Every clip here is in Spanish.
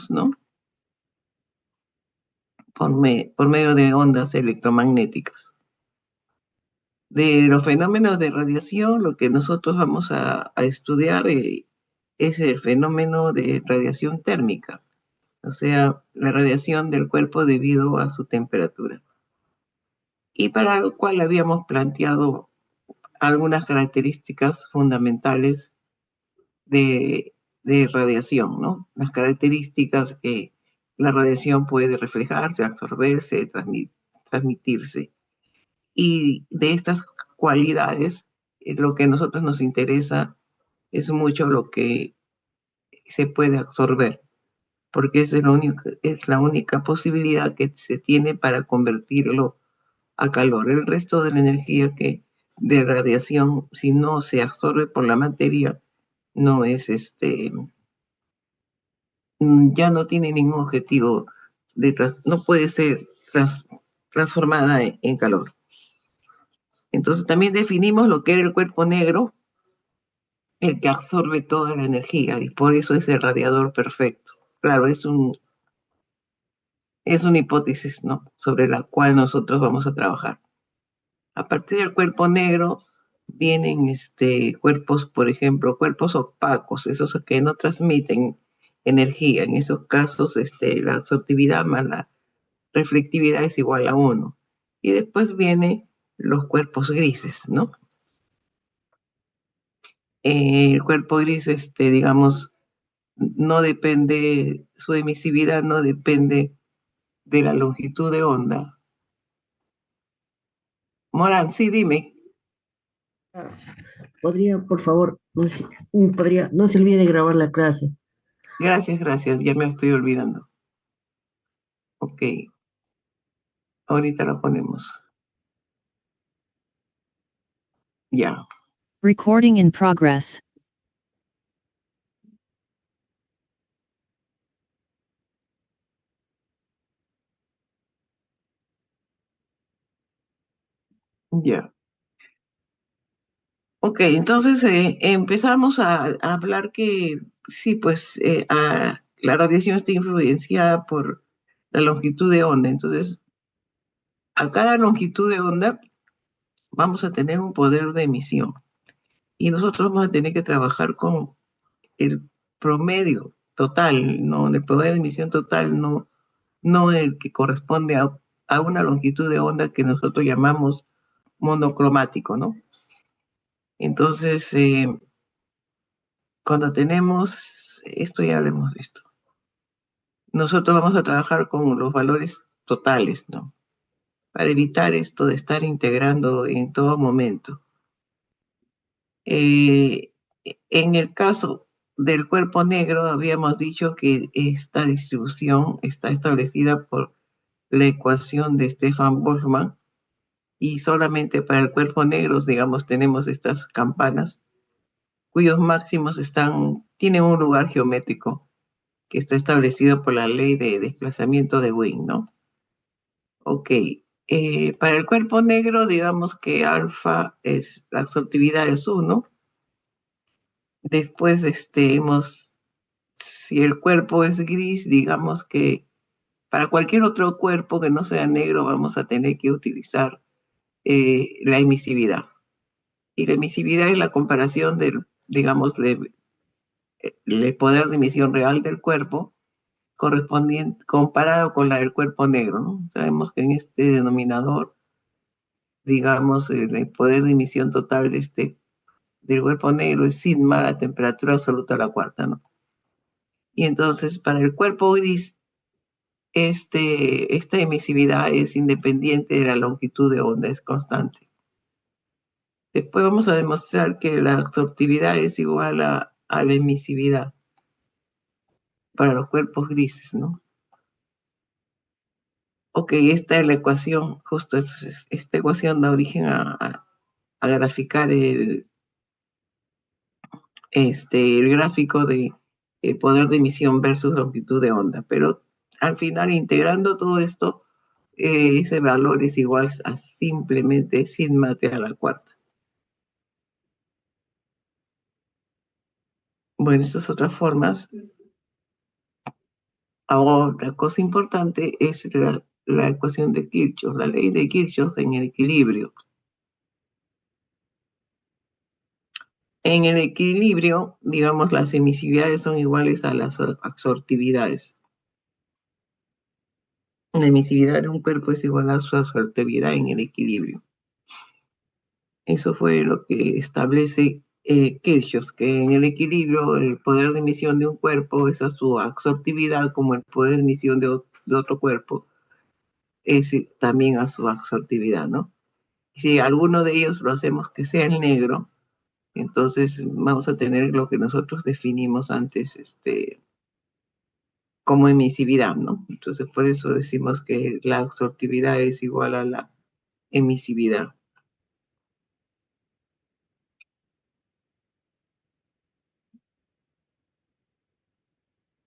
luz, ¿no? Por medio de ondas electromagnéticas. De los fenómenos de radiación, lo que nosotros vamos a estudiar es el fenómeno de radiación térmica, o sea, la radiación del cuerpo debido a su temperatura. Y para lo cual habíamos planteado algunas características fundamentales de radiación, ¿no? Las características que la radiación puede reflejarse, absorberse, transmitirse. Y de estas cualidades, lo que a nosotros nos interesa es mucho lo que se puede absorber, porque es la única posibilidad que se tiene para convertirlo a calor. El resto de la energía de radiación, si no se absorbe por la materia, no es ya no tiene ningún objetivo no puede ser transformada en calor. Entonces también definimos lo que era el cuerpo negro, el que absorbe toda la energía, y por eso es el radiador perfecto. Claro, es una hipótesis, ¿no?, sobre la cual nosotros vamos a trabajar. A partir del cuerpo negro vienen cuerpos, por ejemplo, cuerpos opacos, esos que no transmiten energía. En esos casos, la absortividad más la reflectividad es igual a 1. Y después vienen los cuerpos grises, ¿no? El cuerpo gris, digamos, no depende, su emisividad no depende de la longitud de onda. Morán, sí, dime. Podría, por favor, no se olvide de grabar la clase. Gracias, gracias, ya me estoy olvidando. Ok, ahorita la ponemos. Ya. Recording in progress. Ya. Ok, entonces empezamos a hablar que sí, pues la radiación está influenciada por la longitud de onda. Entonces, a cada longitud de onda vamos a tener un poder de emisión. Y nosotros vamos a tener que trabajar con el promedio total, no el poder de emisión total, no el que corresponde a una longitud de onda que nosotros llamamos monocromático, ¿no? Entonces, cuando tenemos, esto ya lo hemos visto, nosotros vamos a trabajar con los valores totales, ¿no? Para evitar esto de estar integrando en todo momento. En el caso del cuerpo negro, habíamos dicho que esta distribución está establecida por la ecuación de Stefan Boltzmann, y solamente para el cuerpo negro, digamos, tenemos estas campanas cuyos máximos tienen un lugar geométrico que está establecido por la ley de desplazamiento de Wien, ¿no? Ok. Para el cuerpo negro, digamos que alfa la absortividad es 1. Después, si el cuerpo es gris, digamos que para cualquier otro cuerpo que no sea negro vamos a tener que utilizar la emisividad. Y la emisividad es la comparación digamos, el poder de emisión real del cuerpo correspondiente, comparado con la del cuerpo negro, ¿no? Sabemos que en este denominador, digamos, el poder de emisión total del cuerpo negro es sigma, la temperatura absoluta a la cuarta, ¿no? Y entonces, para el cuerpo gris, esta emisividad es independiente de la longitud de onda, es constante. Después vamos a demostrar que la absortividad es igual a la emisividad para los cuerpos grises, ¿no? Ok, esta es la ecuación, justo esta ecuación da origen a graficar el gráfico de poder de emisión versus longitud de onda, pero al final, integrando todo esto, ese valor es igual a simplemente sigma t a la cuarta. Bueno, estas otras formas Otra cosa importante es la ecuación de Kirchhoff, la ley de Kirchhoff en el equilibrio. En el equilibrio, digamos, las emisividades son iguales a las absortividades. La emisividad de un cuerpo es igual a su absortividad en el equilibrio. Eso fue lo que establece Kirchhoff, que en el equilibrio el poder de emisión de un cuerpo es a su absortividad, como el poder de emisión de otro cuerpo es también a su absortividad, ¿no? Y si alguno de ellos lo hacemos que sea el negro, entonces vamos a tener lo que nosotros definimos antes, como emisividad, ¿no? Entonces por eso decimos que la absortividad es igual a la emisividad.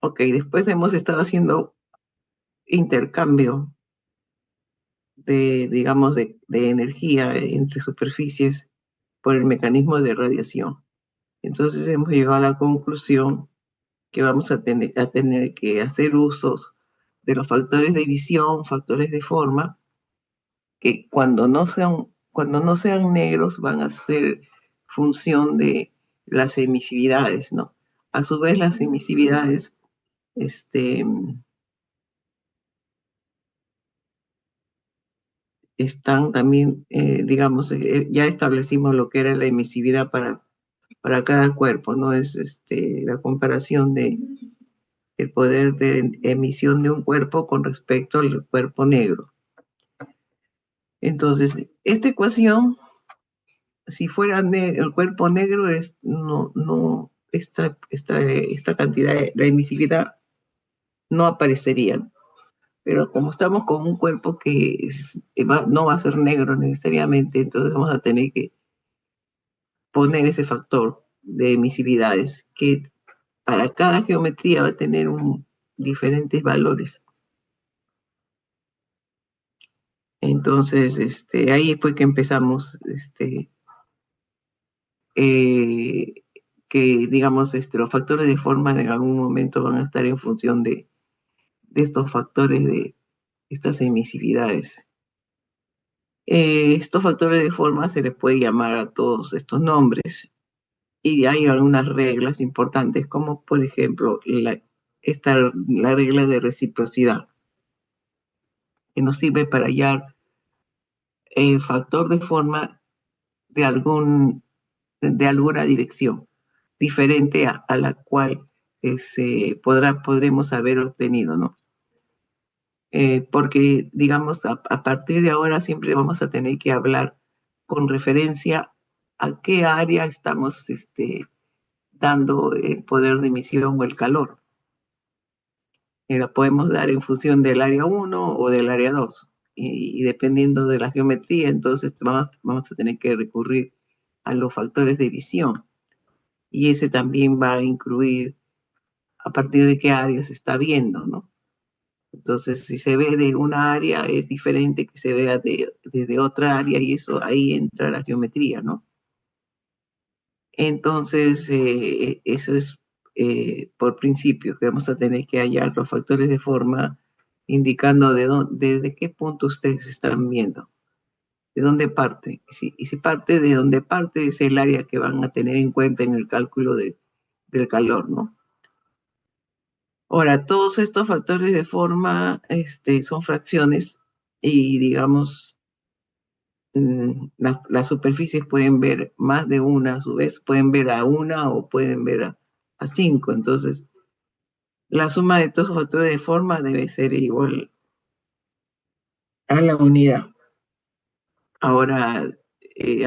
Ok, después hemos estado haciendo intercambio digamos, de energía entre superficies por el mecanismo de radiación. Entonces hemos llegado a la conclusión que vamos a tener que hacer usos de los factores de visión, factores de forma, que cuando no sean negros van a ser función de las emisividades, ¿no? A su vez, las emisividades, están también, digamos, ya establecimos lo que era la emisividad para cada cuerpo, ¿no? Es la comparación de el poder de emisión de un cuerpo con respecto al cuerpo negro. Entonces, esta ecuación, si fuera el cuerpo negro, esta cantidad de la emisividad no aparecería. Pero como estamos con un cuerpo que no va a ser negro necesariamente, entonces vamos a tener que poner ese factor de emisividades que para cada geometría va a tener diferentes valores. Entonces, ahí fue que empezamos, que digamos, los factores de forma en algún momento van a estar en función de estos factores de estas emisividades. Estos factores de forma se les puede llamar a todos estos nombres y hay algunas reglas importantes, como por ejemplo la regla de reciprocidad, que nos sirve para hallar el factor de forma de, de alguna dirección diferente a la cual podremos haber obtenido, ¿no? Porque, digamos, a partir de ahora siempre vamos a tener que hablar con referencia a qué área estamos dando el poder de emisión o el calor. La podemos dar en función del área 1 o del área 2. Y dependiendo de la geometría, entonces vamos a tener que recurrir a los factores de visión. Y ese también va a incluir a partir de qué área se está viendo, ¿no? Entonces, si se ve de una área, es diferente que se vea desde otra área y eso ahí entra la geometría, ¿no? Entonces, eso es por principio, que vamos a tener que hallar los factores de forma indicando desde qué punto ustedes están viendo, de dónde parte. Y si parte de dónde parte es el área que van a tener en cuenta en el cálculo del calor, ¿no? Ahora, todos estos factores de forma son fracciones y, digamos, las superficies pueden ver más de una a su vez, pueden ver a una o pueden ver a cinco. Entonces, la suma de todos los factores de forma debe ser igual a la unidad. Ahora,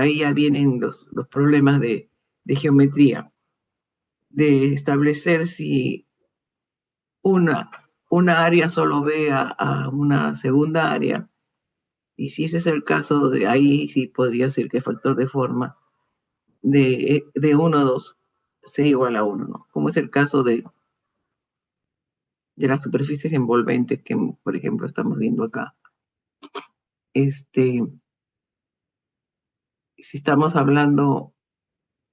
ahí ya vienen los problemas de geometría, de establecer si una área solo ve a una segunda área. Y si ese es el caso, de ahí sí podría ser que el factor de forma de 1 a 2 sea igual a 1, ¿no? Como es el caso de las superficies envolventes que, por ejemplo, estamos viendo acá. Si estamos hablando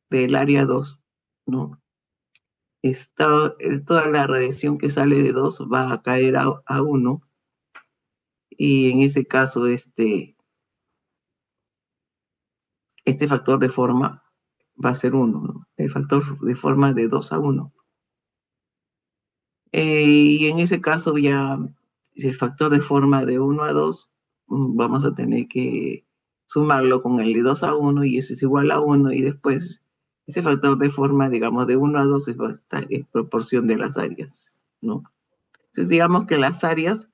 del área 2, ¿no? toda la radiación que sale de 2 va a caer a 1, y en ese caso este factor de forma va a ser 1, ¿no? El factor de forma de 2 a 1. Y en ese caso ya, si el factor de forma de 1 a 2, vamos a tener que sumarlo con el de 2 a 1, y eso es igual a 1, y después ese factor de forma, digamos, de 1 a 2 va a estar en proporción de las áreas, ¿no? Entonces, digamos que las áreas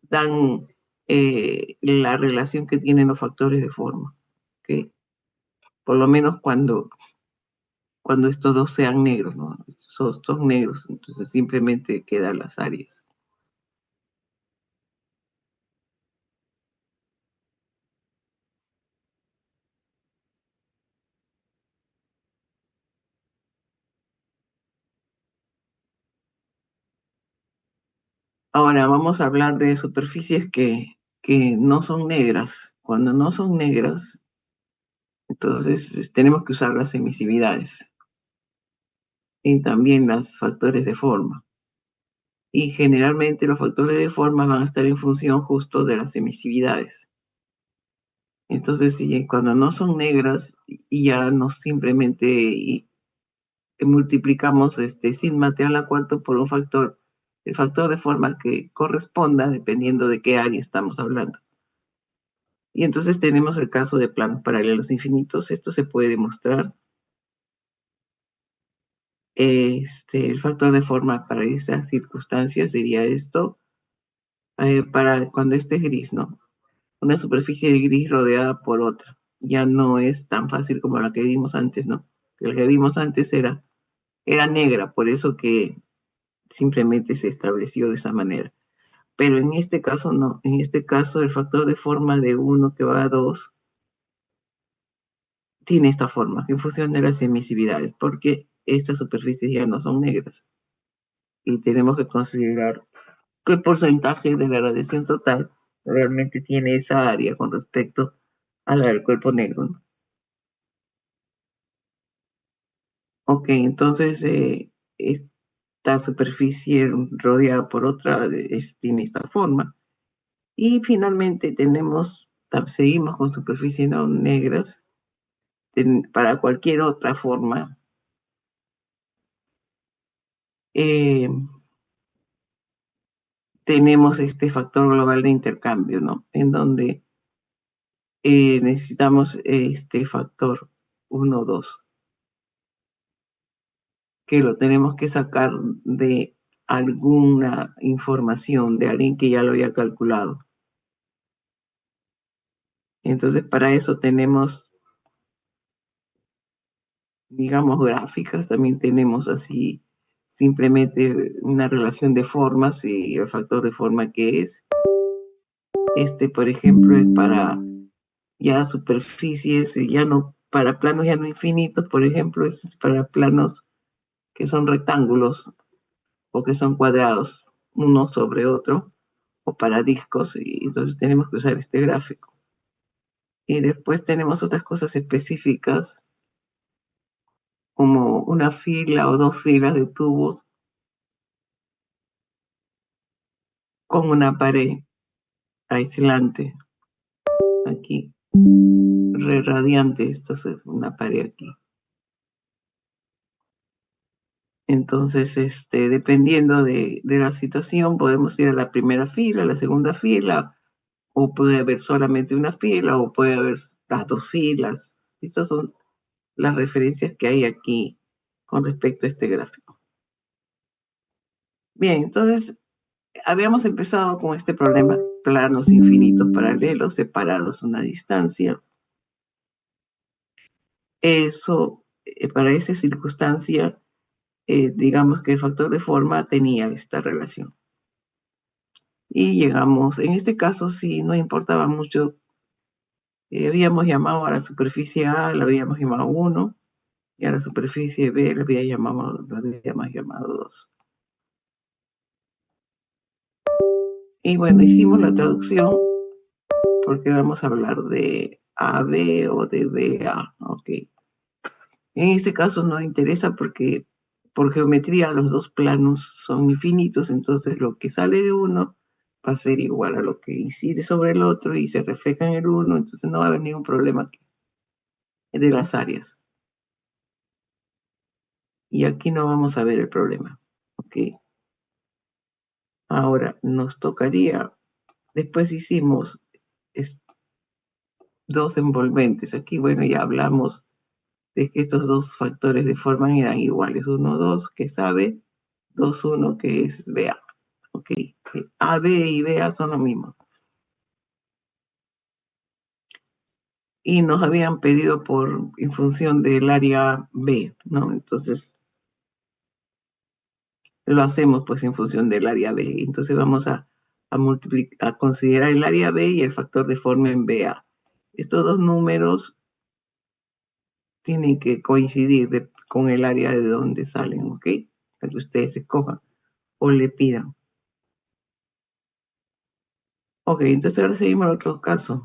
dan la relación que tienen los factores de forma, ¿ok? Por lo menos cuando estos dos sean negros, ¿no? Son negros, entonces simplemente quedan las áreas. Ahora vamos a hablar de superficies que no son negras. Cuando no son negras, entonces tenemos que usar las emisividades y también los factores de forma. Y generalmente los factores de forma van a estar en función justo de las emisividades. Entonces, cuando no son negras, y ya no simplemente multiplicamos sigma t a la cuarta por el factor de forma que corresponda, dependiendo de qué área estamos hablando. Y entonces tenemos el caso de planos paralelos infinitos. Esto se puede demostrar. El factor de forma para esas circunstancias sería esto, para cuando este es gris, ¿no? Una superficie de gris rodeada por otra. Ya no es tan fácil como la que vimos antes, ¿no? La que vimos antes era negra, por eso que simplemente se estableció de esa manera. Pero en este caso no. En este caso el factor de forma de 1 que va a 2 tiene esta forma, que en función de las emisividades, porque estas superficies ya no son negras. Y tenemos que considerar qué porcentaje de la radiación total realmente tiene esa área con respecto a la del cuerpo negro, ¿no? Ok, entonces esta superficie rodeada por otra tiene esta forma. Y finalmente seguimos con superficies no negras. Para cualquier otra forma, tenemos este factor global de intercambio, ¿no? En donde necesitamos este factor 1, 2, que lo tenemos que sacar de alguna información de alguien que ya lo haya calculado. Entonces, para eso tenemos, digamos, gráficas. También tenemos así simplemente una relación de formas y el factor de forma que es. Por ejemplo, es para ya superficies, ya no, para planos ya no infinitos, por ejemplo, es para planos que son rectángulos o que son cuadrados, uno sobre otro, o para discos, y entonces tenemos que usar este gráfico. Y después tenemos otras cosas específicas, como una fila o dos filas de tubos con una pared aislante aquí, radiante. Esto es una pared aquí. Entonces, dependiendo de la situación, podemos ir a la primera fila, a la segunda fila, o puede haber solamente una fila, o puede haber las dos filas. Estas son las referencias que hay aquí con respecto a este gráfico. Bien, entonces habíamos empezado con este problema: planos infinitos paralelos separados una distancia. Eso, para esa circunstancia, digamos que el factor de forma tenía esta relación. Y llegamos, en este caso sí, no importaba mucho. Habíamos llamado a la superficie A, la habíamos llamado 1, y a la superficie B la habíamos llamado 2. Y bueno, hicimos la traducción porque vamos a hablar de AB o de BA, ¿ok? En este caso no interesa porque por geometría los dos planos son infinitos, entonces lo que sale de uno va a ser igual a lo que incide sobre el otro y se refleja en el uno, entonces no va a haber ningún problema aquí de las áreas. Y aquí no vamos a ver el problema. ¿Ok? Ahora nos tocaría, después hicimos dos envolventes. Aquí, bueno, ya hablamos de que estos dos factores de forma eran iguales. 1, 2, que es AB, 2, 1, que es BA. ¿Ok? AB y BA son lo mismo. Y nos habían pedido en función del área B, ¿no? Entonces lo hacemos pues en función del área B. Entonces vamos a considerar el área B y el factor de forma en BA. Estos dos números tienen que coincidir con el área de donde salen, ¿ok? Para que ustedes escojan o le pidan. Ok, entonces ahora seguimos al otro caso.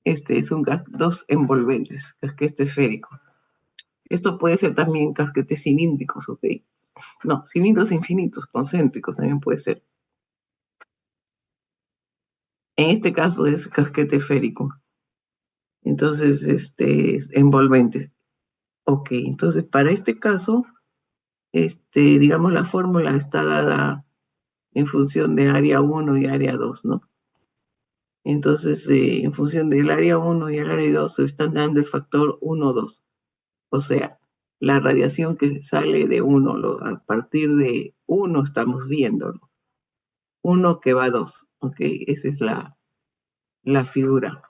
Este es dos envolventes, casquete esférico. Esto puede ser también casquetes cilíndricos, ¿ok? No, cilindros infinitos, concéntricos también puede ser. En este caso es casquete esférico. Entonces, es envolvente. Ok, entonces para este caso, digamos la fórmula está dada en función de área 1 y área 2, ¿no? Entonces, en función del área 1 y el área 2 se están dando el factor 1, 2. O sea, la radiación que sale de 1, a partir de 1 estamos viéndolo. 1 que va a 2, ¿ok? Esa es la figura.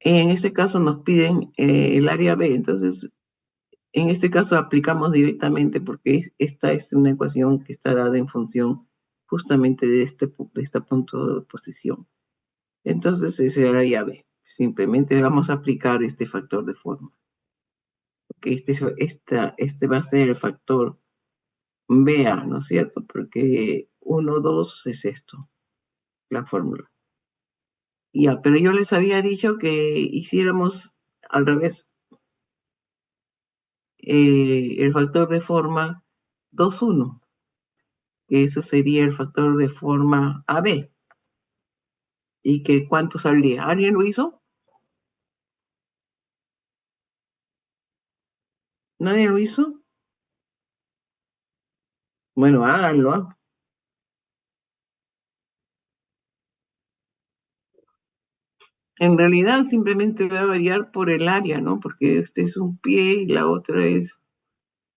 En este caso nos piden el área B, entonces en este caso aplicamos directamente porque esta es una ecuación que está dada en función justamente de este punto de posición. Entonces ese área B. Simplemente vamos a aplicar este factor de forma. Porque este va a ser el factor BA, ¿no es cierto? Porque 1, 2 es esto, la fórmula. Ya, pero yo les había dicho que hiciéramos al revés. El factor de forma 2, 1, que eso sería el factor de forma AB. ¿Y que cuánto saldría? ¿Alguien lo hizo? ¿Nadie lo hizo? Bueno, háganlo. En realidad simplemente va a variar por el área, ¿no? Porque este es un pie y la otra es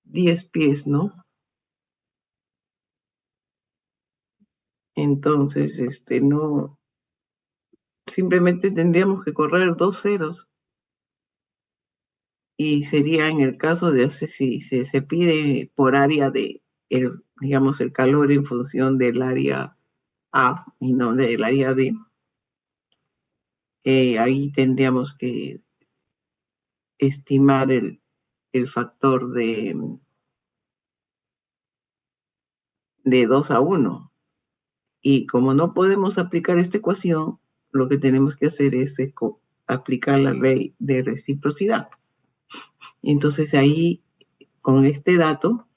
10 pies, ¿no? Entonces, no, simplemente tendríamos que correr dos ceros y sería en el caso de si se pide por área digamos, el calor en función del área A y no del área B, ahí tendríamos que estimar el factor de 2 a 1. Y como no podemos aplicar esta ecuación, lo que tenemos que hacer es aplicar la ley de reciprocidad. Entonces ahí, con este dato,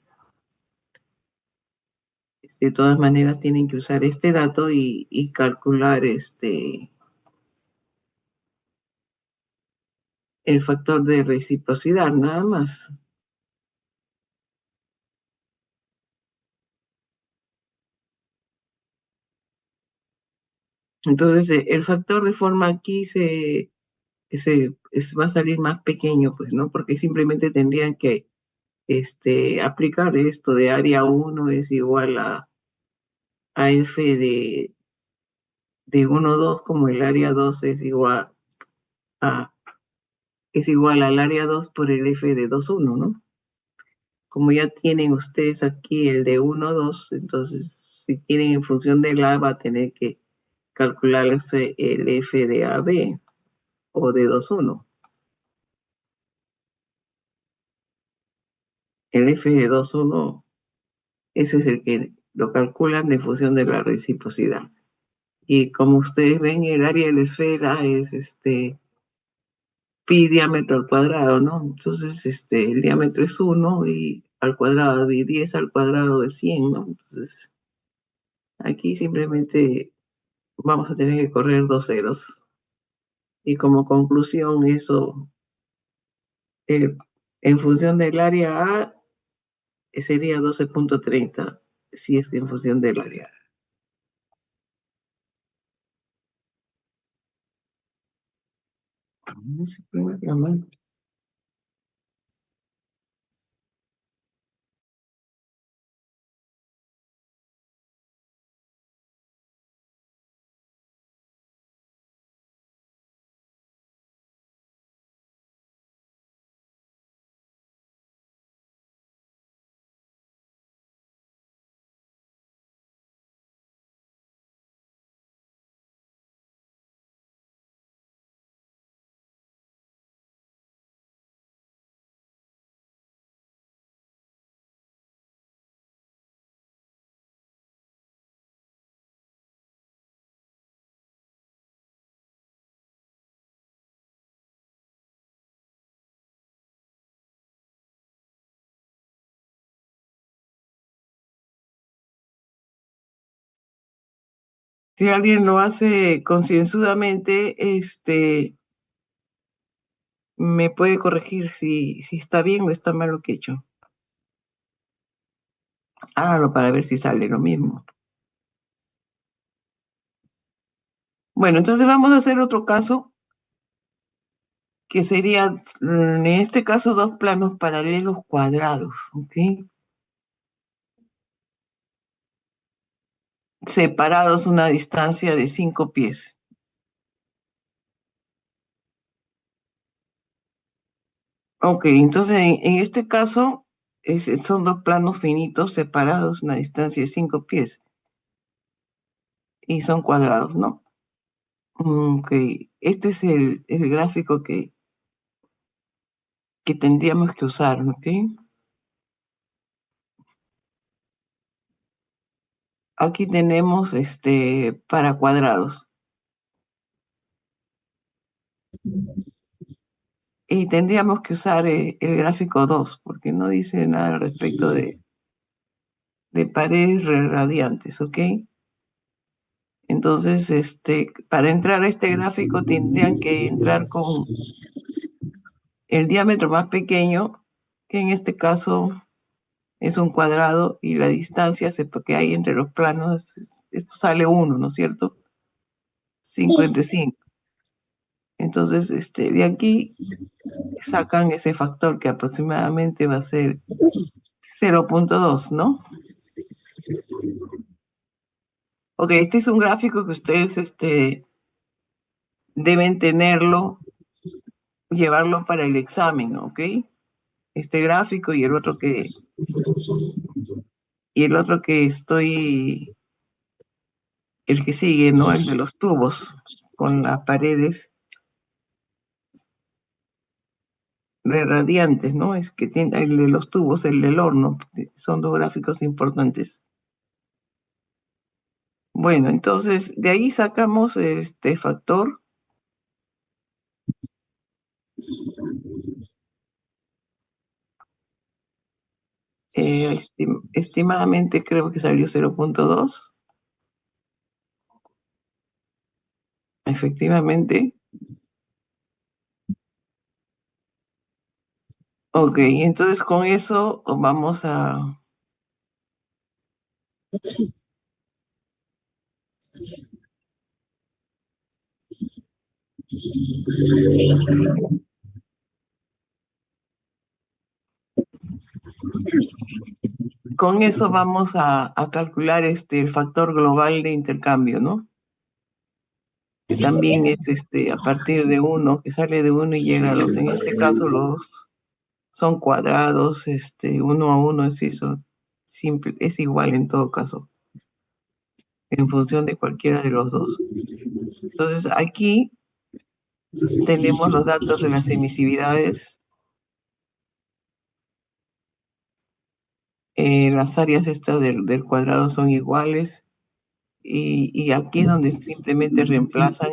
de todas maneras tienen que usar este dato y calcular el factor de reciprocidad, nada más. Entonces, el factor de forma aquí va a salir más pequeño, pues, ¿no? Porque simplemente tendrían que aplicar esto de área 1 es igual a F de 1, 2, como el área 2 a, es igual al área 2 por el F de 2, 1, ¿no? Como ya tienen ustedes aquí el de 1, 2, entonces si quieren en función del A va a tener que calcularse el F de AB o de 2, 1. El F de 2, 1, ese es el que lo calculan de función de la reciprocidad. Y como ustedes ven, el área de la esfera es pi diámetro al cuadrado, ¿no? Entonces, el diámetro es 1 y al cuadrado de 10 al cuadrado es 100, ¿no? Entonces, aquí simplemente vamos a tener que correr dos ceros. Y como conclusión, eso, eh, en función del área A, sería 12,30, si es que en función del área. No sé qué me llama. Si alguien lo hace concienzudamente, me puede corregir si está bien o está mal lo que he hecho. Hágalo para ver si sale lo mismo. Bueno, entonces vamos a hacer otro caso, que sería, en este caso, dos planos paralelos cuadrados, ¿ok? Separados una distancia de 5 pies. Ok, entonces en este caso son dos planos finitos separados una distancia de 5 pies y son cuadrados, ¿no? Ok, este es el gráfico que tendríamos que usar, ¿ok? Aquí tenemos para cuadrados. Y tendríamos que usar el gráfico 2, porque no dice nada al respecto de paredes radiantes, ¿ok? Entonces, para entrar a este gráfico tendrían que entrar con el diámetro más pequeño, que en este caso es un cuadrado, y la distancia que hay entre los planos, esto sale 1, ¿no es cierto? 55. Entonces, de aquí sacan ese factor que aproximadamente va a ser 0,2, ¿no? Ok, este es un gráfico que ustedes deben tenerlo, llevarlo para el examen, ¿ok? Este gráfico y el otro que el que sigue, ¿no? El de los tubos con las paredes radiantes, ¿no? Es que tiene el de los tubos, el del horno, son dos gráficos importantes. Bueno, entonces de ahí sacamos este factor. Estimadamente creo que salió 0,2. Efectivamente. Ok, entonces con eso vamos a... Con eso vamos a calcular el factor global de intercambio, ¿no? Que también es a partir de 1, que sale de 1 y llega a 2. En este caso los son cuadrados, 1 a 1 es eso, simple, es igual en todo caso, en función de cualquiera de los dos. Entonces aquí tenemos los datos de las emisividades, las áreas estas del cuadrado son iguales, y aquí es donde simplemente reemplazan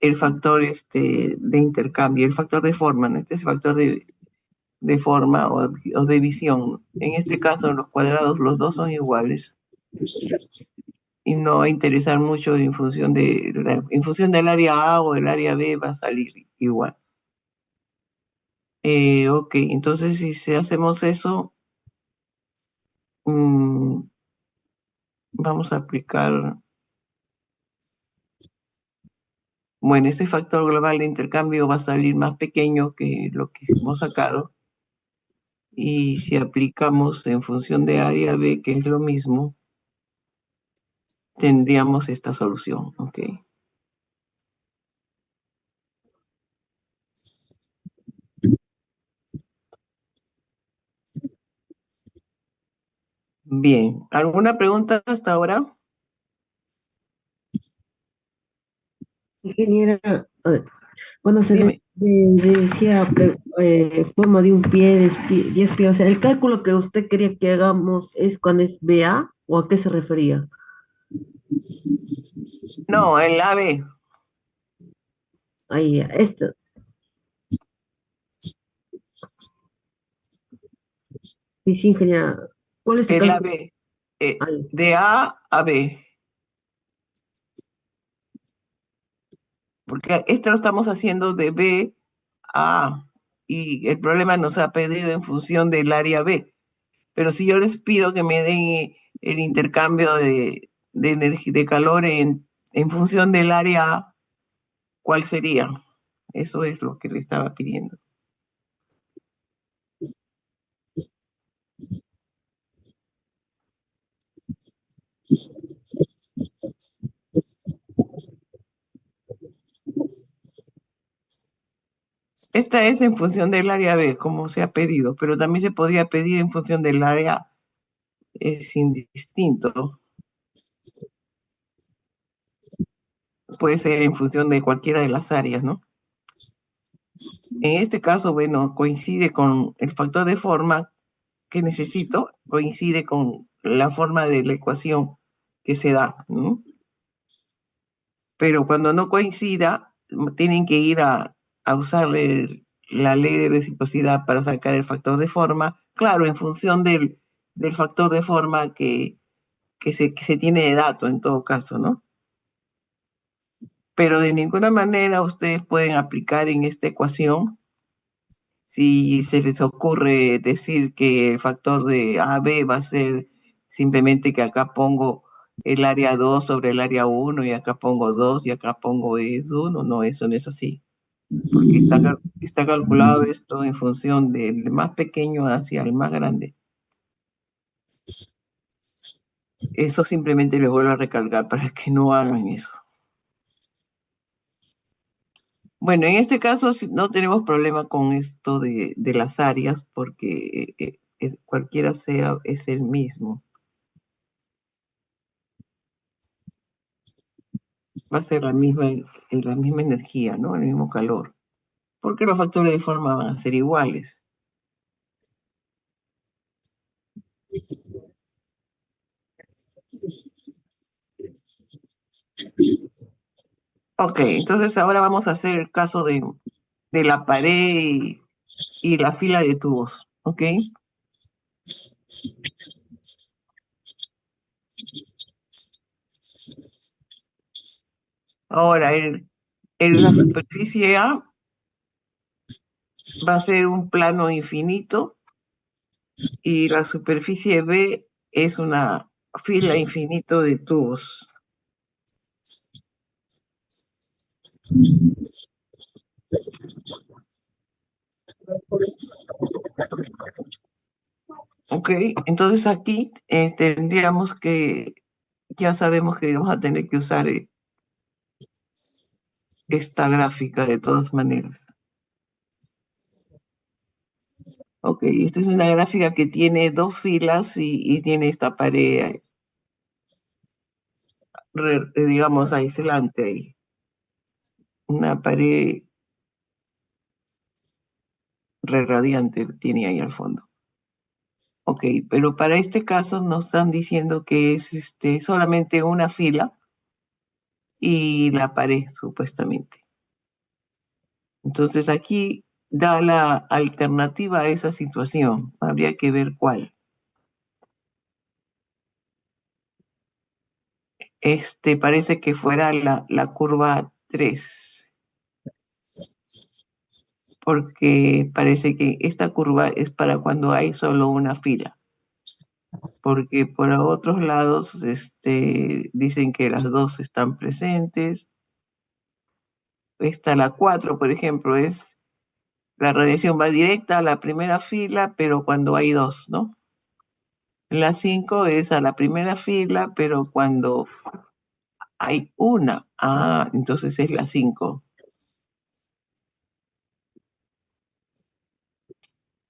el factor de intercambio, el factor de forma, ¿no? Este es el factor de forma o de visión. En este caso, los cuadrados, los dos son iguales. Y no va a interesar mucho en función del área A o del área B, va a salir igual. Ok, entonces si hacemos eso, vamos a aplicar, bueno, este factor global de intercambio va a salir más pequeño que lo que hemos sacado. Y si aplicamos en función de área B, que es lo mismo, tendríamos esta solución, ¿ok? Bien, ¿alguna pregunta hasta ahora? Ingeniera, a ver, cuando se Dime. decía forma de un pie, 10 pies, o sea, el cálculo que usted quería que hagamos es cuando es BA o a qué se refería. No, el AB, Ahí, esto. Y sí, ingeniera, ¿cuál es el el cálculo? AB, Ahí. de A a B, porque esto lo estamos haciendo de B a A, y el problema nos ha pedido en función del área B. Pero si yo les pido que me den el intercambio de energía, de calor en función del área A, ¿cuál sería? Eso es lo que le estaba pidiendo. Esta es en función del área B, como se ha pedido, pero también se podía pedir en función del área A. Es indistinto. Puede ser en función de cualquiera de las áreas, ¿no? En este caso, bueno, coincide con el factor de forma que necesito, coincide con la forma de la ecuación que se da, ¿no? Pero cuando no coincida, tienen que ir a usar la ley de reciprocidad para sacar el factor de forma, claro, en función del factor de forma que se tiene de dato en todo caso, ¿no? Pero de ninguna manera ustedes pueden aplicar en esta ecuación si se les ocurre decir que el factor de AB va a ser simplemente que acá pongo el área 2 sobre el área 1 y acá pongo 2 y acá pongo es 1, no, eso no es así, porque está calculado esto en función del más pequeño hacia el más grande. Eso simplemente les vuelvo a recalcar para que no hagan eso. Bueno, en este caso no tenemos problema con esto de las áreas porque cualquiera sea es el mismo. Va a ser la misma energía, ¿no? El mismo calor. Porque los factores de forma van a ser iguales. Ok, entonces ahora vamos a hacer el caso de la pared y la fila de tubos, ¿ok? Ahora, la superficie A va a ser un plano infinito y la superficie B es una fila infinito de tubos. Ok, entonces aquí tendríamos que, ya sabemos que vamos a tener que usar esta gráfica de todas maneras. Ok, esta es una gráfica que tiene dos filas y tiene esta pared, digamos, aislante ahí. Una pared radiante tiene ahí al fondo. Ok, pero para este caso nos están diciendo que es solamente una fila y la pared, supuestamente. Entonces aquí da la alternativa a esa situación. Habría que ver cuál. Parece que fuera la curva 3, porque parece que esta curva es para cuando hay solo una fila, porque por otros lados dicen que las dos están presentes. La 4, por ejemplo, es la radiación va directa a la primera fila, pero cuando hay dos, ¿no? La 5 es a la primera fila, pero cuando hay una. Ah, entonces es la 5.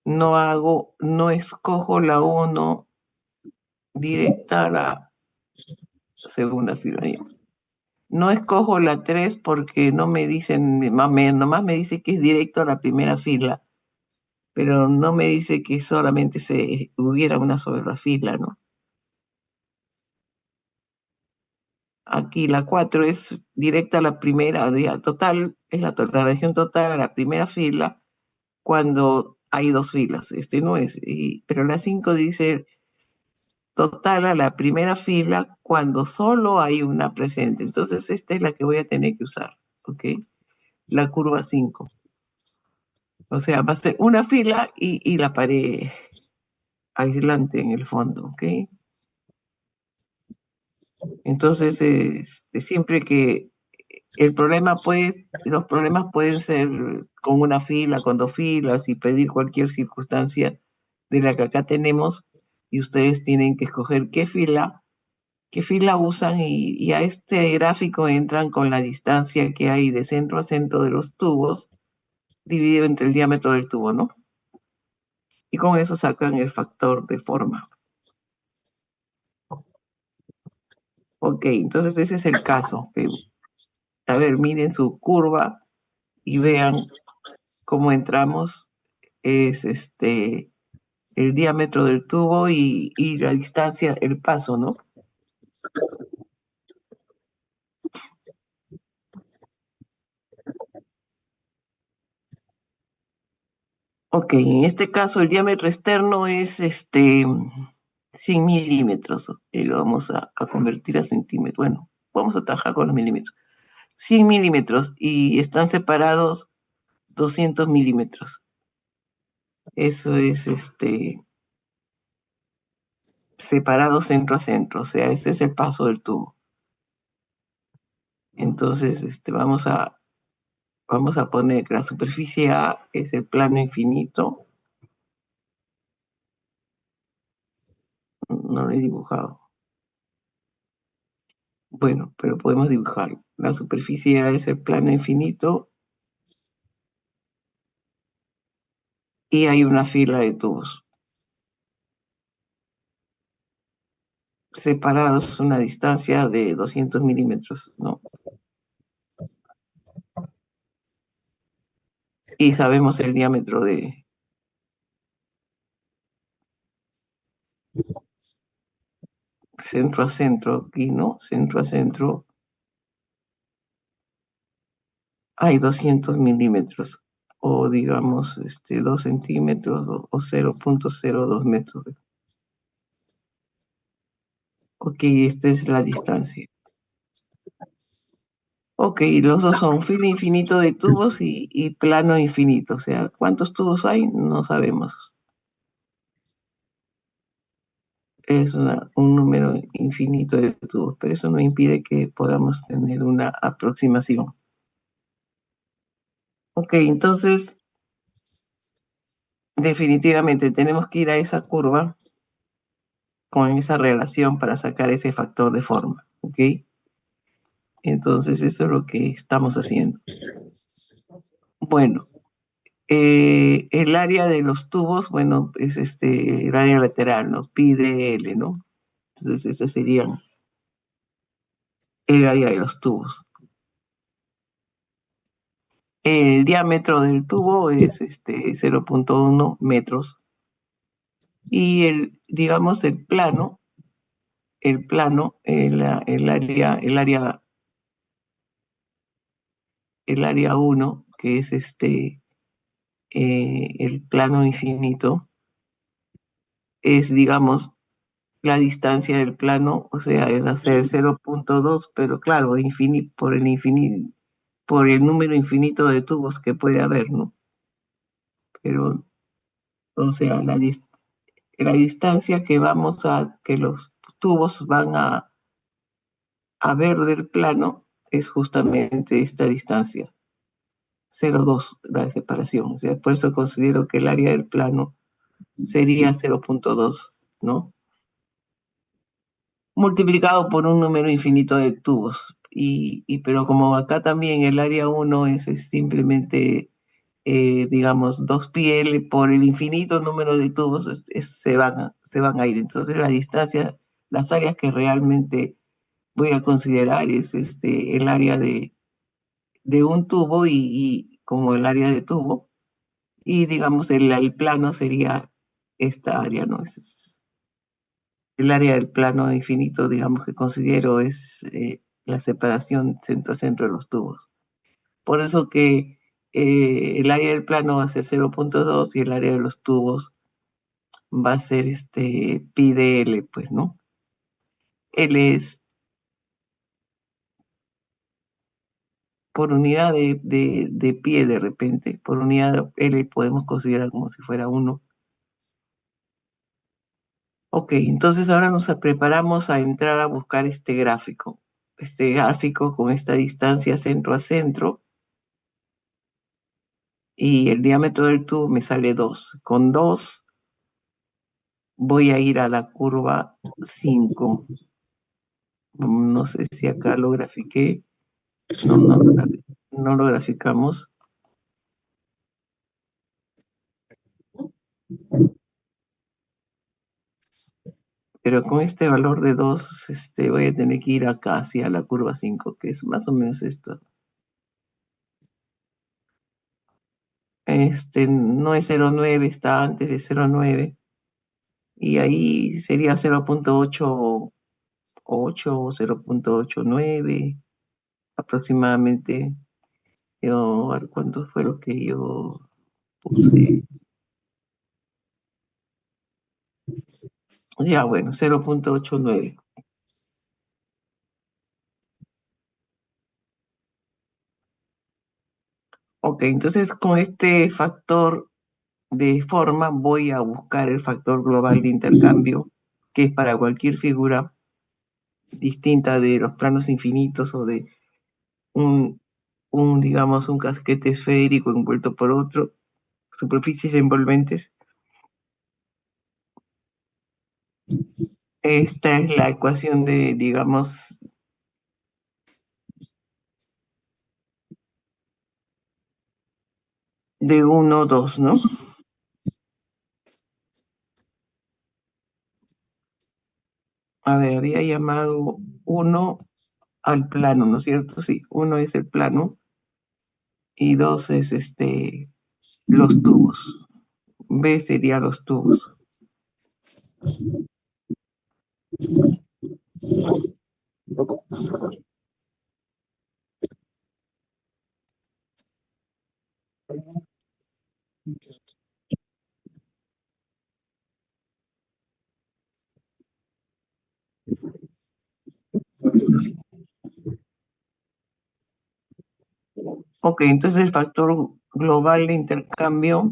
No escojo la 1 directa a la segunda fila. No escojo la 3 porque no me dicen, nomás me dice que es directo a la primera fila, pero no me dice que solamente se hubiera una sola fila, ¿no? Aquí la 4 es directa a la primera, total, es la radiación total a la primera fila cuando hay dos filas. No es, pero la 5 dice total a la primera fila cuando solo hay una presente. Entonces esta es la que voy a tener que usar, ¿ok? La curva 5. O sea, va a ser una fila y la pared aislante en el fondo, ¿ok? Entonces, siempre que los problemas pueden ser con una fila, con dos filas y pedir cualquier circunstancia de la que acá tenemos y ustedes tienen que escoger qué fila usan y a este gráfico entran con la distancia que hay de centro a centro de los tubos dividido entre el diámetro del tubo, ¿no? Y con eso sacan el factor de forma. Ok, entonces ese es el caso. A ver, miren su curva y vean cómo entramos. Es el diámetro del tubo y la distancia, el paso, ¿no? Ok, en este caso el diámetro externo es 100 milímetros y lo vamos a convertir a centímetros. Bueno, vamos a trabajar con los milímetros. 100 milímetros y están separados 200 milímetros. Eso es separado centro a centro, o sea, este es el paso del tubo. Entonces, vamos a poner que la superficie A es el plano infinito. No lo he dibujado. Bueno, pero podemos dibujarlo. La superficie A es el plano infinito y hay una fila de tubos separados una distancia de 200 milímetros, ¿no? Y sabemos el diámetro de centro a centro aquí, ¿no? Centro a centro hay 200 milímetros o digamos 2 centímetros o 0.02 metros. Ok, esta es la distancia. Ok, los dos son fila infinito de tubos y plano infinito. O sea, ¿cuántos tubos hay? No sabemos. Es un número infinito de tubos, pero eso no impide que podamos tener una aproximación. Ok, entonces definitivamente tenemos que ir a esa curva con esa relación para sacar ese factor de forma. Ok, entonces eso es lo que estamos haciendo. Bueno, el área de los tubos, bueno, es el área lateral, ¿no? Pi de L, ¿no? Entonces, ese sería el área de los tubos. El diámetro del tubo es 0.1 metros. Y digamos, el área 1, que es el plano infinito, es, digamos, la distancia del plano, o sea, va a ser 0,2, pero claro, por el número infinito de tubos que puede haber, ¿no? Pero, o sea, la distancia que los tubos van a ver del plano es justamente esta distancia, 0,2, la separación. O sea, por eso considero que el área del plano sería 0,2, ¿no? Multiplicado por un número infinito de tubos. Pero como acá también el área 1 es simplemente, digamos, 2πl por el infinito número de tubos, se van a ir. Entonces la distancia, las áreas que realmente voy a considerar es el área de un tubo y como el área de tubo, y digamos el plano sería esta área, ¿no? El área del plano infinito, digamos, que considero es la separación centro a centro de los tubos. Por eso que el área del plano va a ser 0,2 y el área de los tubos va a ser pi de L, pues, ¿no? L es por unidad de pie de repente, por unidad L podemos considerar como si fuera uno. Ok, entonces ahora nos preparamos a entrar a buscar este gráfico con esta distancia centro a centro, y el diámetro del tubo me sale 2. Con 2 voy a ir a la curva 5. No sé si acá lo grafiqué. No, no lo graficamos. Pero con este valor de 2, voy a tener que ir acá hacia la curva 5, que es más o menos esto. No es 0,9, está antes de 0,9. Y ahí sería 0,88 o 0,89 aproximadamente. A ver cuánto fue lo que yo puse. Ya, bueno, 0,89. Ok, entonces con este factor de forma voy a buscar el factor global de intercambio, que es para cualquier figura distinta de los planos infinitos o de un, digamos, un casquete esférico envuelto por otro, superficies envolventes. Esta es la ecuación de, digamos, de 1, 2, ¿no? A ver, había llamado 1 al plano, ¿no es cierto? Sí, 1 es el plano y 2 es los tubos. B sería los tubos. Ok, entonces el factor global de intercambio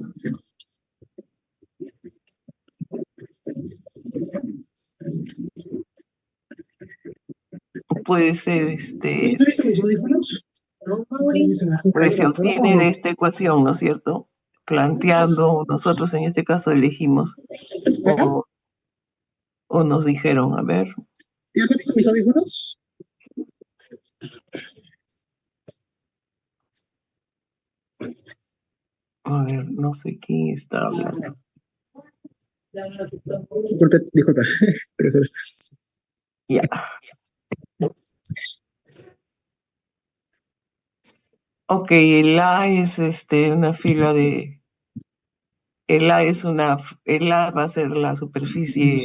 puede ser, pues se obtiene de esta ecuación, ¿no es cierto? Planteando, nosotros en este caso elegimos, o nos dijeron, a ver. ¿Ya te mis audífonos? A ver, no sé quién está hablando. Disculpa, Ya. Ok, el A es una fila de. El A va a ser la superficie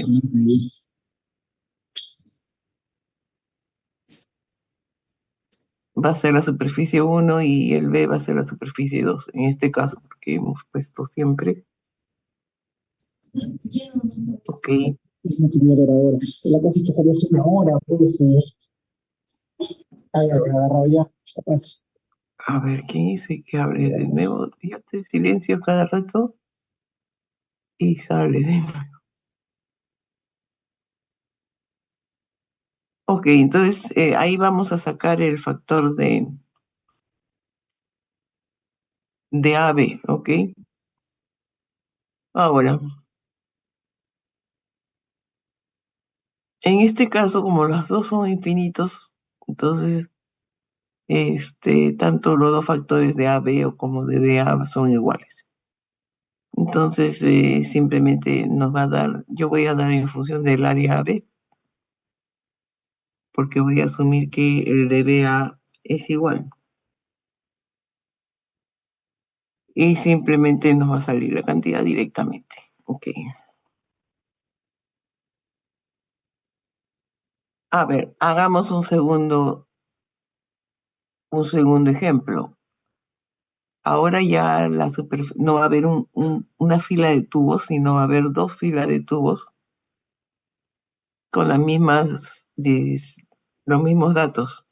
va a ser la superficie 1 y el B va a ser la superficie 2. En este caso, porque hemos puesto siempre. Ok. No quería ver ahora. La cosa es que salió hace una hora, puede ser. Ay, agarrado ya, capaz. A ver, ¿quién dice que hable de nuevo? Fíjate, silencio cada rato y sale de nuevo. Ok, entonces ahí vamos a sacar el factor de AB, ¿ok? Ahora, en este caso, como los dos son infinitos, entonces tanto los dos factores de AB o como de BA son iguales. Entonces, simplemente nos va a dar, yo voy a dar en función del área AB, porque voy a asumir que el de BA es igual. Y simplemente nos va a salir la cantidad directamente. Ok. A ver, hagamos un segundo ejemplo. Ahora ya no va a haber una fila de tubos, sino va a haber dos filas de tubos con los mismos datos.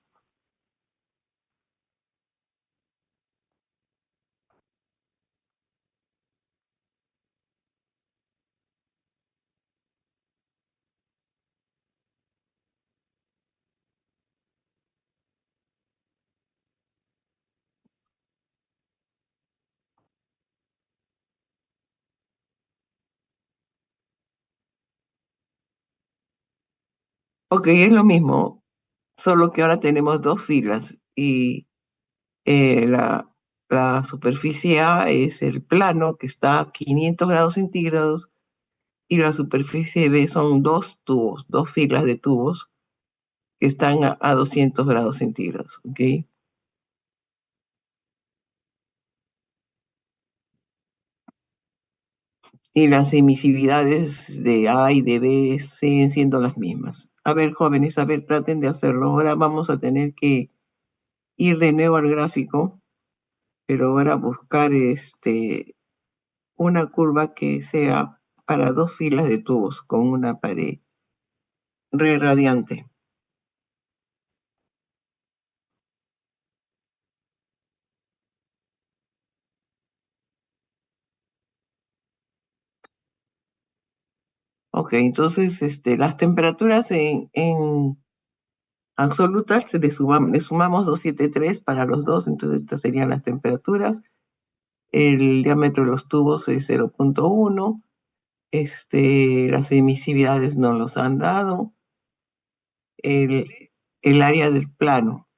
Ok, es lo mismo, solo que ahora tenemos dos filas y eh, la, la superficie A es el plano que está a 500 grados centígrados y la superficie B son dos tubos, dos filas de tubos que están a 200 grados centígrados, ¿ok? Y las emisividades de A y de B siguen siendo las mismas. A ver, jóvenes, a ver, traten de hacerlo. Ahora vamos a tener que ir de nuevo al gráfico, pero ahora buscar una curva que sea para dos filas de tubos con una pared re radiante. Ok, entonces las temperaturas en absolutas le sumamos 273 para los dos, entonces estas serían las temperaturas. El diámetro de los tubos es 0,1. Las emisividades no los han dado. El, el área del plano.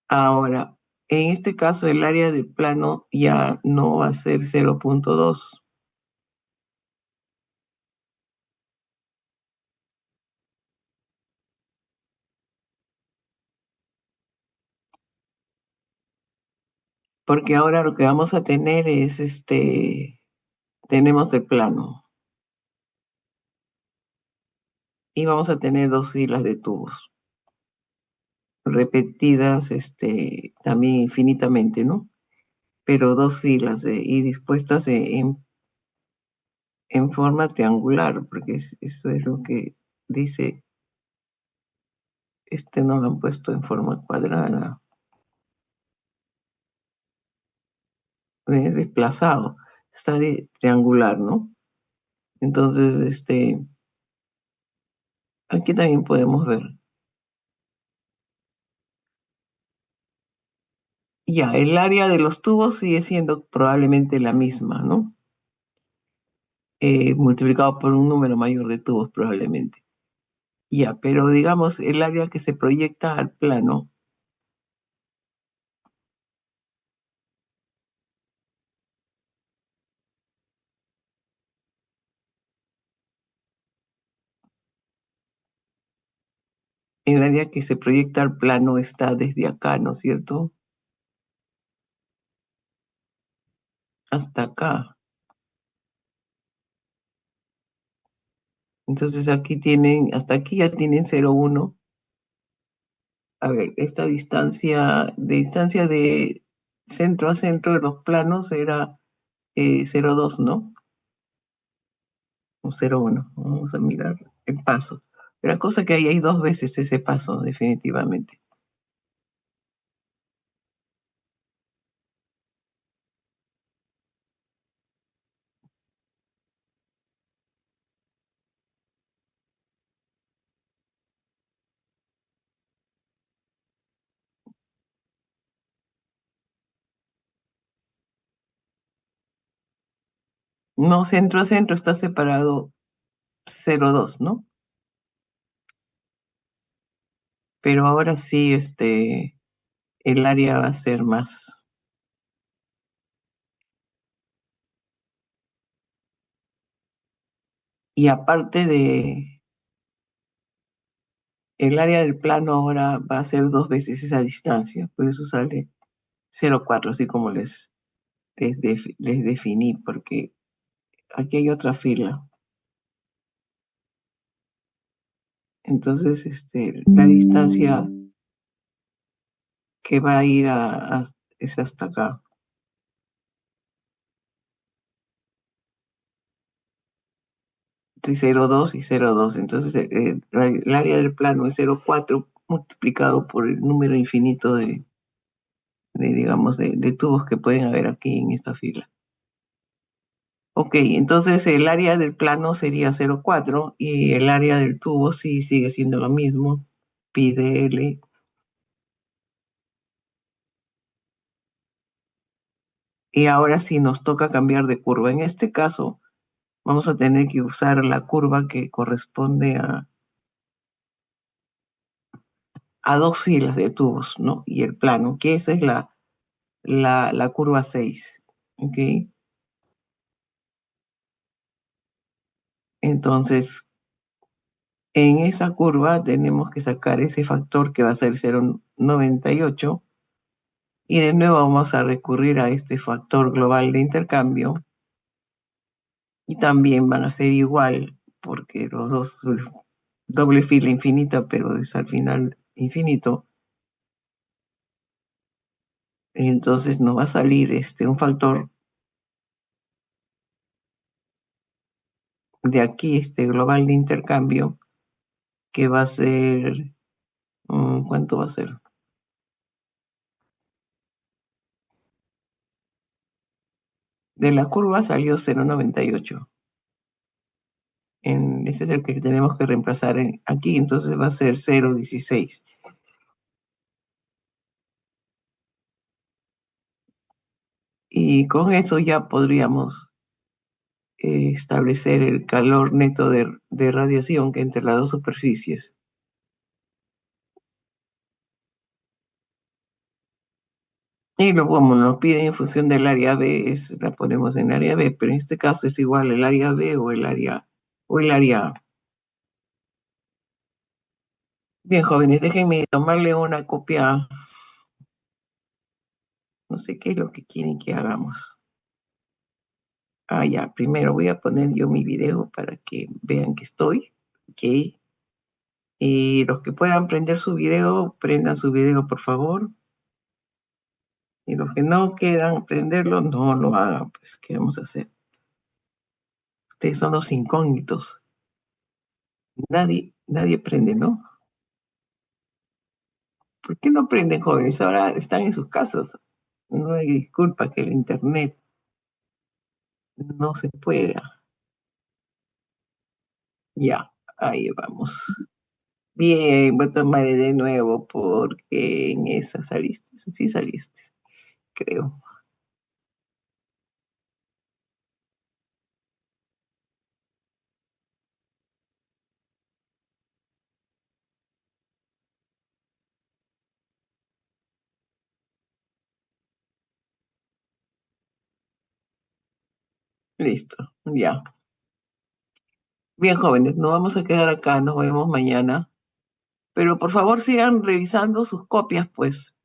Ahora, en este caso, el área del plano ya no va a ser 0,2. Porque ahora lo que vamos a tener es tenemos el plano y vamos a tener dos filas de tubos repetidas también infinitamente, ¿no? Pero dos filas y dispuestas en forma triangular, porque eso es lo que dice, no lo han puesto en forma cuadrada, es desplazado, está triangular, ¿no? Entonces, aquí también podemos ver. Ya, el área de los tubos sigue siendo probablemente la misma, ¿no? Multiplicado por un número mayor de tubos probablemente. Ya, pero digamos, el área que se proyecta al plano, el área que se proyecta al plano está desde acá, ¿no es cierto? Hasta acá. Entonces aquí tienen, hasta aquí ya tienen 0,1 A ver, esta distancia de centro a centro de los planos era 0,2, ¿no? O 0,1. Vamos a mirar el paso. La cosa que hay dos veces ese paso, definitivamente. No, centro a centro está separado 0,2, ¿no? Pero ahora sí, el área va a ser más. Y aparte el área del plano ahora va a ser dos veces esa distancia, por eso sale 0,4, así como les definí, porque aquí hay otra fila. Entonces, la distancia que va a ir es hasta acá. De 0,2 y 0,2. Entonces, el área del plano es 0,4 multiplicado por el número infinito digamos, de tubos que pueden haber aquí en esta fila. Ok, entonces el área del plano sería 0,4 y el área del tubo sí sigue siendo lo mismo, pi de L. Y ahora sí nos toca cambiar de curva. En este caso, vamos a tener que usar la curva que corresponde a dos filas de tubos, ¿no? Y el plano, que esa es la curva 6. ¿Ok? Entonces, en esa curva tenemos que sacar ese factor que va a ser 0,98 y de nuevo vamos a recurrir a este factor global de intercambio y también van a ser igual porque los dos doble fila infinita, pero es al final infinito. Entonces nos va a salir un factor de aquí, global de intercambio, que va a ser, ¿cuánto va a ser? De la curva salió 0,98. Ese es el que tenemos que reemplazar aquí, entonces va a ser 0,16. Y con eso ya podríamos establecer el calor neto de radiación que entre las dos superficies. Y luego, como nos piden en función del área B, la ponemos en área B, pero en este caso es igual el área B o el área A. Bien, jóvenes, déjenme tomarle una copia. No sé qué es lo que quieren que hagamos. Ya, primero voy a poner yo mi video para que vean que estoy. Ok. Y los que puedan prender su video, prendan su video, por favor. Y los que no quieran prenderlo, no lo hagan. Pues, ¿qué vamos a hacer? Ustedes son los incógnitos. Nadie prende, ¿no? ¿Por qué no prenden, jóvenes? Ahora están en sus casas. No hay disculpa que el internet no se pueda. Ya, ahí vamos. Bien, voy a tomar de nuevo porque en esa saliste. Sí saliste, creo. Listo, ya. Bien, jóvenes, nos vamos a quedar acá, nos vemos mañana. Pero por favor sigan revisando sus copias, pues,